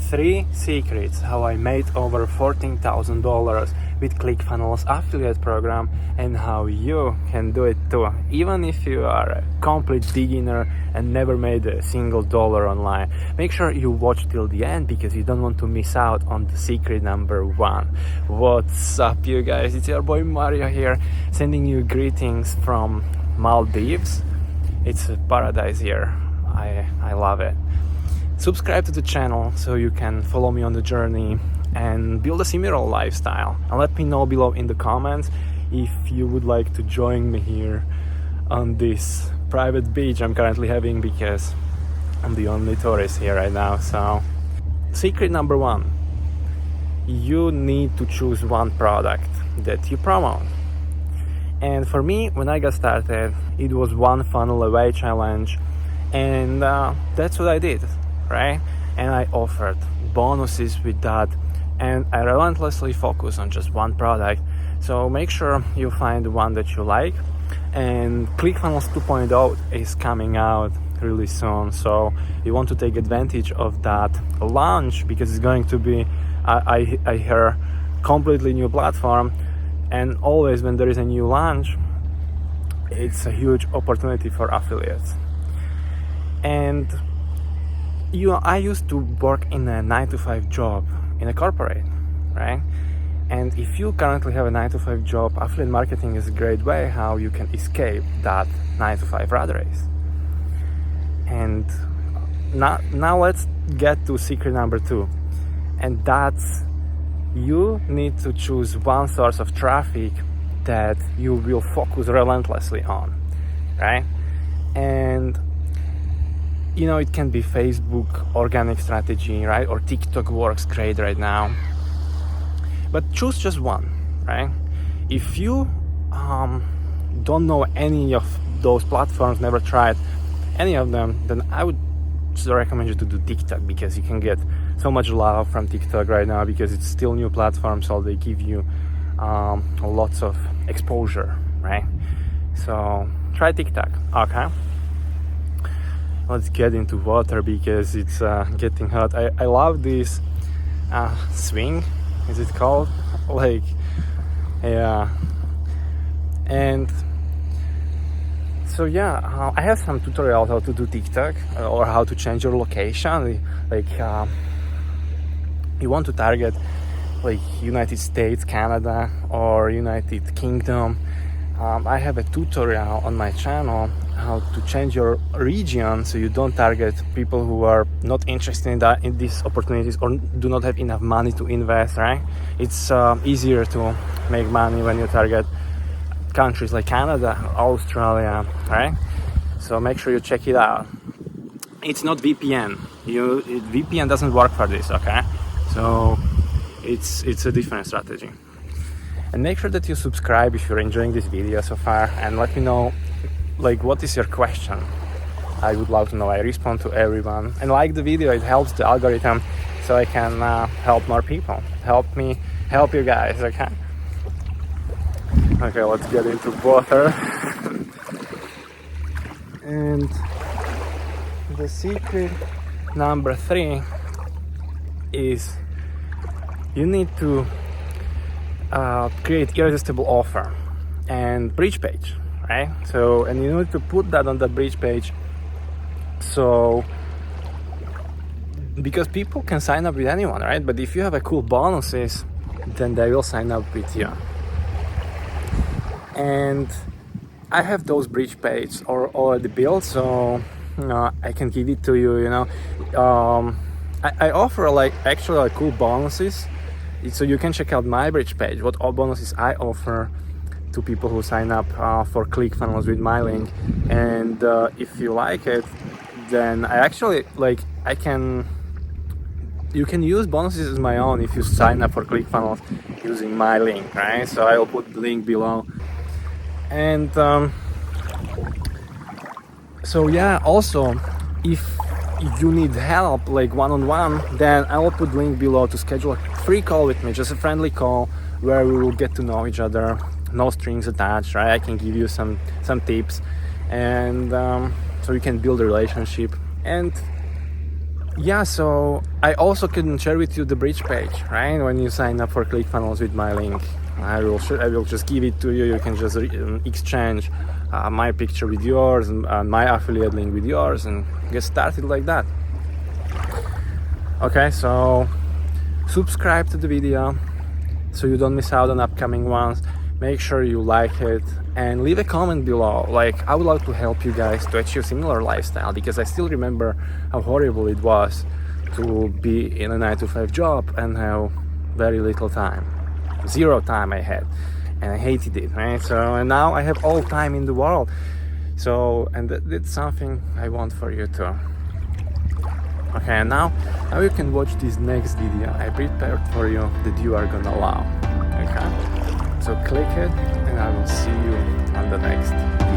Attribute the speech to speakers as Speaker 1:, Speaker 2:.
Speaker 1: 3 secrets how I made over $14,000 with ClickFunnels affiliate program, and how you can do it too, even if you are a complete beginner and never made a single dollar online. Make sure you watch till the end because you don't want to miss out on the secret number 1. What's up, you guys? It's your boy Mario here, sending you greetings from Maldives. It's a paradise here. I love it. Subscribe to the channel so you can follow me on the journey and build a similar lifestyle. And let me know below in the comments if you would like to join me here on this private beach I'm currently having, because I'm the only tourist here right now. So, secret number 1. You need to choose one product that you promote. And for me, when I got started, it was one funnel away challenge, and that's what I did, right? And I offered bonuses with that, and I relentlessly focus on just one product. So make sure you find the one that you like. And ClickFunnels 2.0 is coming out really soon, so you want to take advantage of that launch, because it's going to be, I hear, completely new platform. And always when there is a new launch, it's a huge opportunity for affiliates. And I used to work in a 9-to-5 job in a corporate, right? And if you currently have a 9-to-5 job, affiliate marketing is a great way how you can escape that 9-to-5 rat race. And now let's get to secret number 2, and that's, you need to choose one source of traffic that you will focus relentlessly on, right? And it can be Facebook organic strategy, right? Or TikTok works great right now. But choose just one, right? If you don't know any of those platforms, never tried any of them, then I would just recommend you to do TikTok, because you can get so much love from TikTok right now, because it's still new platform, so they give you lots of exposure, right? So try TikTok, okay? Let's get into water because it's getting hot. I love this swing, is it called? Like, yeah. And so yeah, I have some tutorials how to do TikTok or how to change your location. Like, you want to target like United States, Canada, or United Kingdom. I have a tutorial on my channel how to change your region so you don't target people who are not interested in these opportunities or do not have enough money to invest, right? It's easier to make money when you target countries like Canada, Australia, right? So make sure you check it out. It's not VPN. VPN doesn't work for this, okay? So it's a different strategy. And make sure that you subscribe if you're enjoying this video so far, and let me know, like, what is your question? I would love to know. I respond to everyone. And like the video, it helps the algorithm so I can help more people. Help me help you guys, okay? Okay, let's get into water. And the secret number 3 is you need to create irresistible offer and bridge page, right? So, and you need to put that on the bridge page, so because people can sign up with anyone, right? But if you have a cool bonuses, then they will sign up with you. And I have those bridge pages already built, so I can give it to you. I offer actually cool bonuses, so you can check out my bridge page, what all bonuses I offer to people who sign up for ClickFunnels with my link. And if you like it, then you can use bonuses as my own if you sign up for ClickFunnels using my link, right? So I will put the link below. And so yeah, also if you need help, like one-on-one, then I will put the link below to schedule a free call with me, just a friendly call where we will get to know each other, no strings attached, right? I can give you some tips, and so you can build a relationship. And Yeah, so I also can share with you the bridge page, right? When you sign up for ClickFunnels with my link, I will just give it to you. You can just exchange my picture with yours and my affiliate link with yours and get started like that. Okay, so subscribe to the video so you don't miss out on upcoming ones. Make sure you like it and leave a comment below. Like, I would like to help you guys to achieve similar lifestyle, because I still remember how horrible it was to be in a 9-to-5 job and have very little time, 0 time I had, and I hated it, right? So, and now I have all time in the world. So, and that's something I want for you too. Okay, and now you can watch this next video I prepared for you that you are gonna love. Okay, so click it and I will see you on the next video.